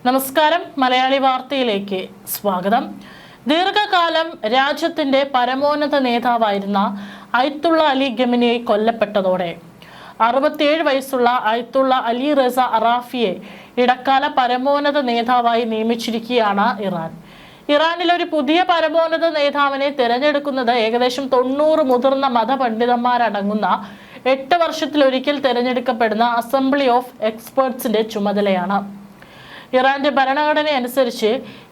നമസ്കാരം, മലയാളി വാർത്തയിലേക്ക് സ്വാഗതം. ദീർഘകാലം രാജ്യത്തിന്റെ പരമോന്നത നേതാവായിരുന്ന അയത്തുള്ള അലി ഖമനേയി കൊല്ലപ്പെട്ടതോടെ 67 വയസ്സുള്ള അയത്തുള്ള അലി റസ അറാഫിയെ ഇടക്കാല പരമോന്നത നേതാവായി നിയമിച്ചിരിക്കുകയാണ് ഇറാൻ. ഇറാനിൽ ഒരു പുതിയ പരമോന്നത നേതാവിനെ തിരഞ്ഞെടുക്കുന്നത് ഏകദേശം 90 മുതിർന്ന മതപണ്ഡിതന്മാരടങ്ങുന്ന 8 വർഷത്തിലൊരിക്കൽ തിരഞ്ഞെടുക്കപ്പെടുന്ന അസംബ്ലി ഓഫ് എക്സ്പേർട്സിന്റെ ചുമതലയാണ്. ഇറാന്റെ ഭരണഘടന അനുസരിച്ച്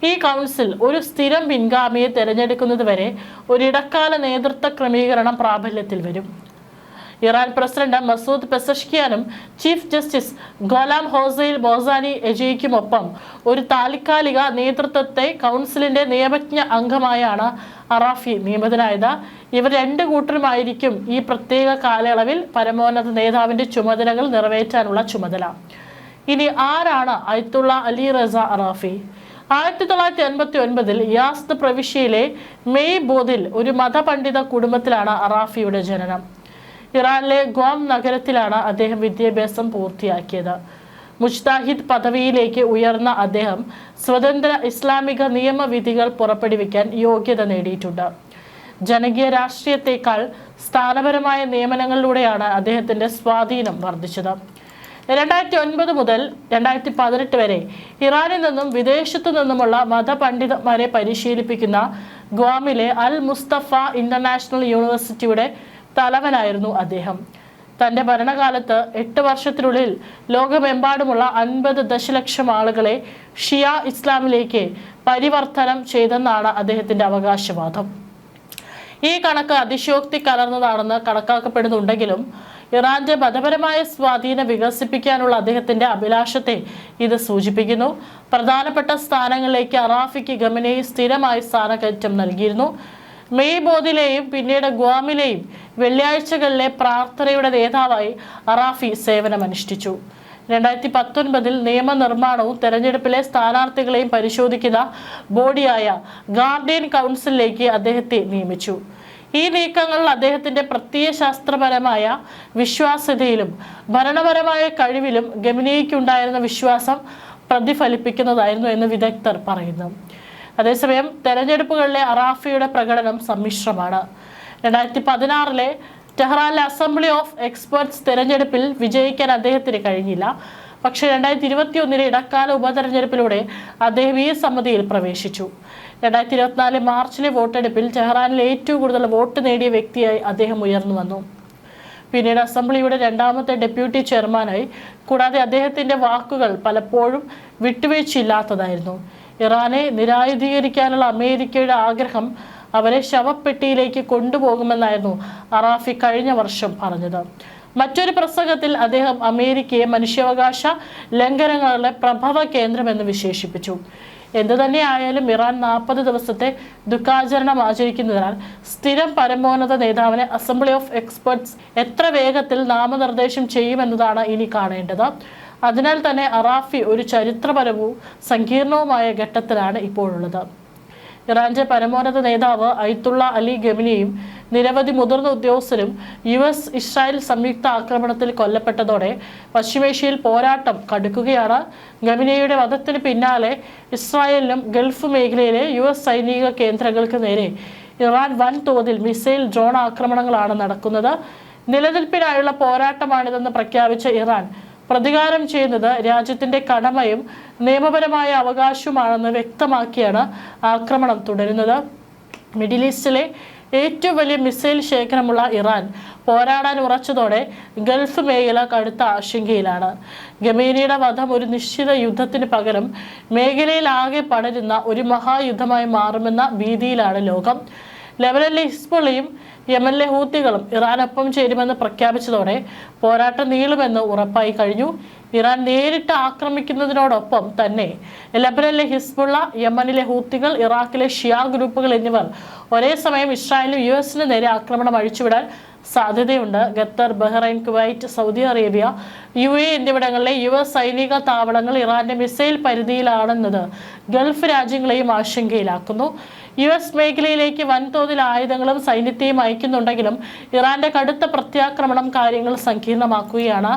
ഈ കൗൺസിൽ ഒരു സ്ഥിരം പിൻഗാമിയെ തിരഞ്ഞെടുക്കുന്നതുവരെ ഒരിടക്കാല നേതൃത്വ ക്രമീകരണം പ്രാബല്യത്തിൽ വരും. ഇറാൻ പ്രസിഡന്റ് മസൂദ് പെസഷ്കിയാനും ചീഫ് ജസ്റ്റിസ് ഗോലാം ഹോസൈൽ ബോസാനി എജയ്ക്കുമൊപ്പം ഒരു താൽക്കാലിക നേതൃത്വത്തെ കൗൺസിലിന്റെ നിയമജ്ഞ അംഗമായാണ് അറാഫി നിയമിതനായത്. ഇവർ 2 കൂട്ടരുമായിരിക്കും ഈ പ്രത്യേക കാലയളവിൽ പരമോന്നത നേതാവിന്റെ ചുമതലകൾ നിറവേറ്റാനുള്ള ചുമതല. ഇനി ആരാണ് അയത്തുള്ള അലി റസ അറാഫി? 1989 യാസ്ദ് പ്രവിശ്യയിലെ മെയ് ബോദിൽ ഒരു മതപണ്ഡിത കുടുംബത്തിലാണ് അറാഫിയുടെ ജനനം. ഇറാനിലെ ഗ്വാം നഗരത്തിലാണ് അദ്ദേഹം വിദ്യാഭ്യാസം പൂർത്തിയാക്കിയത്. മുജ്താഹിദ് പദവിയിലേക്ക് ഉയർന്ന അദ്ദേഹം സ്വതന്ത്ര ഇസ്ലാമിക നിയമവിധികൾ പുറപ്പെടുവിക്കാൻ യോഗ്യത നേടിയിട്ടുണ്ട്. ജനകീയ രാഷ്ട്രീയത്തെക്കാൾ സ്ഥാനപരമായ നിയമനങ്ങളിലൂടെയാണ് അദ്ദേഹത്തിന്റെ സ്വാധീനം വർദ്ധിച്ചത്. 2009 മുതൽ 2018 വരെ ഇറാനിൽ നിന്നും വിദേശത്തു നിന്നുമുള്ള മതപണ്ഡിതന്മാരെ പരിശീലിപ്പിക്കുന്ന ഗ്വാമിലെ അൽ മുസ്തഫ ഇന്റർനാഷണൽ യൂണിവേഴ്സിറ്റിയുടെ തലവനായിരുന്നു അദ്ദേഹം. തന്റെ ഭരണകാലത്ത് 8 വർഷത്തിനുള്ളിൽ ലോകമെമ്പാടുമുള്ള 50 ദശലക്ഷം ആളുകളെ ഷിയ ഇസ്ലാമിലേക്ക് പരിവർത്തനം ചെയ്തെന്നാണ് അദ്ദേഹത്തിന്റെ അവകാശവാദം. ഈ കണക്ക് അതിശയോക്തി കലർന്നതാണെന്ന് കണക്കാക്കപ്പെടുന്നുണ്ടെങ്കിലും ഇറാന്റെ മതപരമായ സ്വാധീനം വികസിപ്പിക്കാനുള്ള അദ്ദേഹത്തിന്റെ അഭിലാഷത്തെ ഇത് സൂചിപ്പിക്കുന്നു. പ്രധാനപ്പെട്ട സ്ഥാനങ്ങളിലേക്ക് അറാഫിക്ക് ഖമനേയി സ്ഥിരമായി സ്ഥാനക്കയറ്റം നൽകിയിരുന്നു. മെയ് ബോദിലെയും പിന്നീട് ഗ്വാമിലെയും വെള്ളിയാഴ്ചകളിലെ പ്രാർത്ഥനയുടെ നേതാവായി അറാഫി സേവനമനുഷ്ഠിച്ചു. 2019 നിയമനിർമ്മാണവും തെരഞ്ഞെടുപ്പിലെ സ്ഥാനാർത്ഥികളെയും പരിശോധിക്കുന്ന ബോഡിയായ ഗാർഡിയൻ കൗൺസിലിലേക്ക് അദ്ദേഹത്തെ നിയമിച്ചു. ഈ നീക്കങ്ങൾ അദ്ദേഹത്തിന്റെ പ്രത്യയശാസ്ത്രപരമായ വിശ്വാസ്യതയിലും ഭരണപരമായ കഴിവിലും ഖമനേയിക്കുണ്ടായിരുന്ന വിശ്വാസം പ്രതിഫലിപ്പിക്കുന്നതായിരുന്നു എന്ന് വിദഗ്ധർ പറയുന്നു. അതേസമയം തെരഞ്ഞെടുപ്പുകളിലെ അറാഫിയുടെ പ്രകടനം സമ്മിശ്രമാണ്. 2016 ടെഹ്റാനിലെ അസംബ്ലി ഓഫ് എക്സ്പേർട്സ് തെരഞ്ഞെടുപ്പിൽ വിജയിക്കാൻ അദ്ദേഹത്തിന് കഴിഞ്ഞില്ല. പക്ഷേ 2021 ഇടക്കാല ഉപതെരഞ്ഞെടുപ്പിലൂടെ അദ്ദേഹം ഈ സമിതിയിൽ പ്രവേശിച്ചു. 2024 മാർച്ചിലെ വോട്ടെടുപ്പിൽ ടെഹ്റാനിൽ ഏറ്റവും കൂടുതൽ വോട്ട് നേടിയ വ്യക്തിയായി അദ്ദേഹം ഉയർന്നു വന്നു. പിന്നീട് അസംബ്ലിയുടെ 2ാമത്തെ ഡെപ്യൂട്ടി ചെയർമാനായി. കൂടാതെ അദ്ദേഹത്തിന്റെ വാക്കുകൾ പലപ്പോഴും വിട്ടുവീഴ്ചയില്ലാത്തതായിരുന്നു. ഇറാനെ നിരായുധീകരിക്കാനുള്ള അമേരിക്കയുടെ ആഗ്രഹം അവരെ ശവപ്പെട്ടിയിലേക്ക് കൊണ്ടുപോകുമെന്നായിരുന്നു അറാഫി കഴിഞ്ഞ വർഷം പറഞ്ഞത്. മറ്റൊരു പ്രസംഗത്തിൽ അദ്ദേഹം അമേരിക്കയെ മനുഷ്യാവകാശ ലംഘനങ്ങളുടെ പ്രഭവ കേന്ദ്രമെന്ന് വിശേഷിപ്പിച്ചു. എന്തുതന്നെയായാലും ഇറാൻ 40 ദിവസത്തെ ദുഃഖാചരണം ആചരിക്കുന്നതിനാൽ സ്ഥിരം പരമോന്നത നേതാവിനെ അസംബ്ലി ഓഫ് എക്സ്പേർട്സ് എത്ര വേഗത്തിൽ നാമനിർദ്ദേശം ചെയ്യുമെന്നതാണ് ഇനി കാണേണ്ടത്. അതിനാൽ തന്നെ അറാഫി ഒരു ചരിത്രപരവും സങ്കീർണവുമായ ഘട്ടത്തിലാണ് ഇപ്പോഴുള്ളത്. ഇറാന്റെ പരമോന്നത നേതാവ് അയത്തുള്ള അലി ഖമനേയും നിരവധി മുതിർന്ന ഉദ്യോഗസ്ഥരും US ഇസ്രായേൽ സംയുക്ത ആക്രമണത്തിൽ കൊല്ലപ്പെട്ടതോടെ പശ്ചിമേഷ്യയിൽ പോരാട്ടം കടുക്കുകയാണ്. ഖമനേയിയുടെ വധത്തിന് പിന്നാലെ ഇസ്രായേലിലും ഗൾഫ് മേഖലയിലെ US സൈനിക കേന്ദ്രങ്ങൾക്ക് നേരെ ഇറാൻ വൻതോതിൽ മിസൈൽ ഡ്രോൺ ആക്രമണങ്ങളാണ് നടക്കുന്നത്. നിലനിൽപ്പിനായുള്ള പോരാട്ടമാണിതെന്ന് പ്രഖ്യാപിച്ച ഇറാൻ പ്രതികാരം ചെയ്യുന്നത് രാജ്യത്തിന്റെ കടമയും നിയമപരമായ അവകാശവുമാണെന്ന് വ്യക്തമാക്കിയാണ് ആക്രമണം തുടരുന്നത്. മിഡിൽ ഈസ്റ്റിലെ ഏറ്റവും വലിയ മിസൈൽ ശേഖരമുള്ള ഇറാൻ പോരാടാൻ ഉറച്ചതോടെ ഗൾഫ് മേഖല കടുത്ത ആശങ്കയിലാണ്. ഖമനേയിയുടെ വധം ഒരു നിശ്ചിത യുദ്ധത്തിന് പകരം മേഖലയിൽ ആകെ പടരുന്ന ഒരു മഹായുദ്ധമായി മാറുമെന്ന ഭീതിയിലാണ് ലോകം. ലെബനനിലെ ഹിസ്ബുള്ളയും യമനിലെ ഹൂത്തികളും ഇറാനൊപ്പം ചേരുമെന്ന് പ്രഖ്യാപിച്ചതോടെ പോരാട്ടം നീളുമെന്ന് ഉറപ്പായി കഴിഞ്ഞു. ഇറാൻ നേരിട്ട് ആക്രമിക്കുന്നതിനോടൊപ്പം തന്നെ ലെബനനിലെ ഹിസ്ബുള്ള, യമനിലെ ഹൂത്തികൾ, ഇറാഖിലെ ഷിയ ഗ്രൂപ്പുകൾ എന്നിവർ ഒരേ സമയം ഇസ്രായേലിനും US നേരെ ആക്രമണം അഴിച്ചുവിടാൻ സാധ്യതയുണ്ട്. Qatar, Bahrain, Kuwait, Saudi Arabia, UAE എന്നിവിടങ്ങളിലെ US സൈനിക താവളങ്ങൾ ഇറാന്റെ മിസൈൽ പരിധിയിലാണെന്നത് ഗൾഫ് രാജ്യങ്ങളെയും ആശങ്കയിലാക്കുന്നു. US മേഖലയിലേക്ക് വൻതോതിൽ ആയുധങ്ങളും സൈന്യത്തെയും അയക്കുന്നുണ്ടെങ്കിലും ഇറാന്റെ കടുത്ത പ്രത്യാക്രമണം കാര്യങ്ങൾ സങ്കീർണമാക്കുകയാണ്.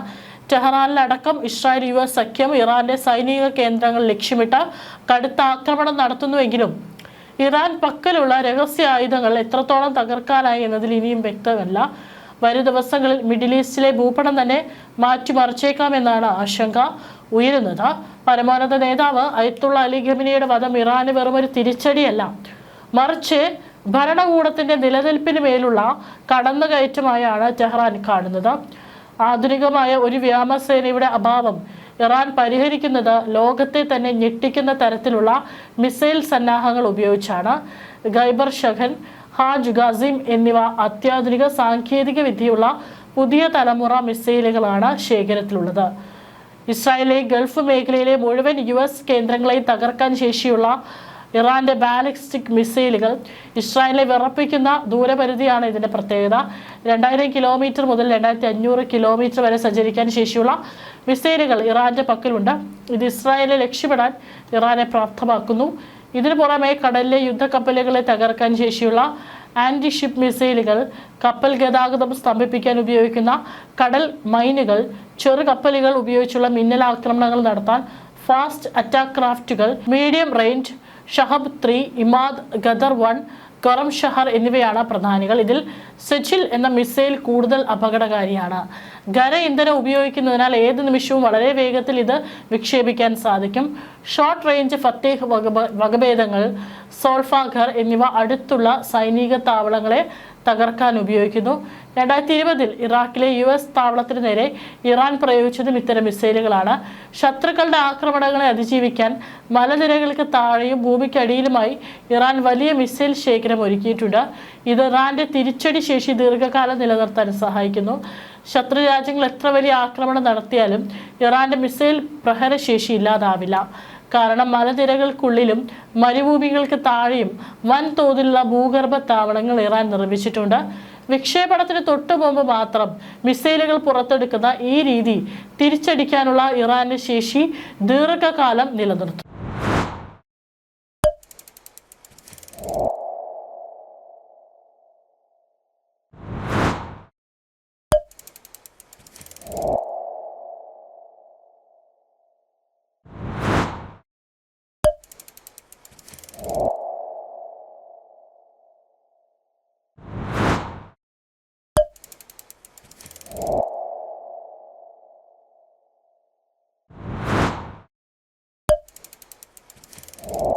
ടെഹ്റാനിലടക്കം ഇസ്രായേൽ US സഖ്യം ഇറാന്റെ സൈനിക കേന്ദ്രങ്ങൾ ലക്ഷ്യമിട്ട് കടുത്ത ആക്രമണം നടത്തുന്നുവെങ്കിലും ഇറാൻ പക്കലുള്ള രഹസ്യ ആയുധങ്ങൾ എത്രത്തോളം തകർക്കാനായി എന്നതിൽ ഇനിയും വ്യക്തമല്ല. വരും ദിവസങ്ങളിൽ മിഡിൽ ഈസ്റ്റിലെ ഭൂപടം തന്നെ മാറ്റിമറിച്ചേക്കാമെന്നാണ് ആശങ്ക ഉയരുന്നത്. പരമോന്നത നേതാവ് അയത്തുള്ള അലി ഖമേനിയുടെ വധം ഇറാന് വെറുമൊരു തിരിച്ചടിയല്ല, മറിച്ച് ഭരണകൂടത്തിന്റെ നിലനിൽപ്പിന് മേലുള്ള കടന്നുകയറ്റമായാണ് ടെഹ്റാൻ കാണുന്നത്. ആധുനികമായ ഒരു വ്യോമസേനയുടെ അഭാവം ഇറാൻ പരിഹരിക്കുന്നത് ലോകത്തെ തന്നെ ഞെട്ടിക്കുന്ന തരത്തിലുള്ള മിസൈൽ സന്നാഹങ്ങൾ ഉപയോഗിച്ചാണ്. ഖൈബർ ഷഹൻ, ഹാജ് ഖാസിം എന്നിവ അത്യാധുനിക സാങ്കേതിക വിദ്യയുള്ള പുതിയ തലമുറ മിസൈലുകളാണ് ശേഖരത്തിലുള്ളത്. ഇസ്രായേലിലെ ഗൾഫ് മേഖലയിലെ മുഴുവൻ US കേന്ദ്രങ്ങളെയും തകർക്കാൻ ശേഷിയുള്ള ഇറാന്റെ ബാലിസ്റ്റിക് മിസൈലുകൾ ഇസ്രായേലിനെ വിറപ്പിക്കുന്ന ദൂരപരിധിയാണ് ഇതിന്റെ പ്രത്യേകത. 2000 കിലോമീറ്റർ മുതൽ 2500 കിലോമീറ്റർ വരെ സഞ്ചരിക്കാൻ ശേഷിയുള്ള മിസൈലുകൾ ഇറാന്റെ പക്കലുണ്ട്. ഇത് ഇസ്രായേലിനെ ലക്ഷ്യമിടാൻ ഇറാനെ പ്രാപ്തമാക്കുന്നു. ഇതിനു പുറമെ കടലിലെ യുദ്ധക്കപ്പലുകളെ തകർക്കാൻ ശേഷിയുള്ള ആന്റി ഷിപ്പ് മിസൈലുകൾ, കപ്പൽ ഗതാഗതം സ്തംഭിപ്പിക്കാൻ ഉപയോഗിക്കുന്ന കടൽ മൈനുകൾ, ചെറു കപ്പലുകൾ ഉപയോഗിച്ചുള്ള മിന്നലാക്രമണങ്ങൾ നടത്താൻ ഫാസ്റ്റ് അറ്റാക്ക് ക്രാഫ്റ്റുകൾ, medium range Shahab 3, Emad, Ghadr 1, കറം ഷഹർ എന്നിവയാണ് പ്രധാനികൾ. ഇതിൽ സെജിൽ എന്ന മിസൈൽ കൂടുതൽ അപകടകാരിയാണ്. ഖര ഇന്ധനം ഉപയോഗിക്കുന്നതിനാൽ ഏത് നിമിഷവും വളരെ വേഗത്തിൽ ഇത് വിക്ഷേപിക്കാൻ സാധിക്കും. ഷോർട്ട് റേഞ്ച് ഫത്തേഹ് വകഭേദങ്ങൾ, സോൾഫാഖർ എന്നിവ അടുത്തുള്ള സൈനിക താവളങ്ങളെ തകർക്കാൻ ഉപയോഗിക്കുന്നു. 2020 ഇറാഖിലെ US താവളത്തിന് നേരെ ഇറാൻ പ്രയോഗിച്ചതും ഇത്തരം മിസൈലുകളാണ്. ശത്രുക്കളുടെ ആക്രമണങ്ങളെ അതിജീവിക്കാൻ മലനിരകൾക്ക് താഴെയും ഭൂമിക്കടിയിലുമായി ഇറാൻ വലിയ മിസൈൽ ശേഖരം ഒരുക്കിയിട്ടുണ്ട്. ഇത് ഇറാന്റെ തിരിച്ചടി ശേഷി ദീർഘകാലം നിലനിർത്താൻ സഹായിക്കുന്നു. ശത്രു രാജ്യങ്ങൾ എത്ര വലിയ ആക്രമണം നടത്തിയാലും ഇറാന്റെ മിസൈൽ പ്രഹരശേഷി ഇല്ലാതാവില്ല. കാരണം മലനിരകൾക്കുള്ളിലും മരുഭൂമികൾക്ക് താഴെയും വൻതോതിലുള്ള ഭൂഗർഭ താവളങ്ങൾ ഇറാൻ നിർമ്മിച്ചിട്ടുണ്ട്. വിക്ഷേപണത്തിന് തൊട്ടു മുമ്പ് മാത്രം മിസൈലുകൾ പുറത്തെടുക്കുന്ന ഈ രീതി തിരിച്ചടിക്കാനുള്ള ഇറാന്റെ ശേഷി ദീർഘകാലം നിലനിർത്തും. you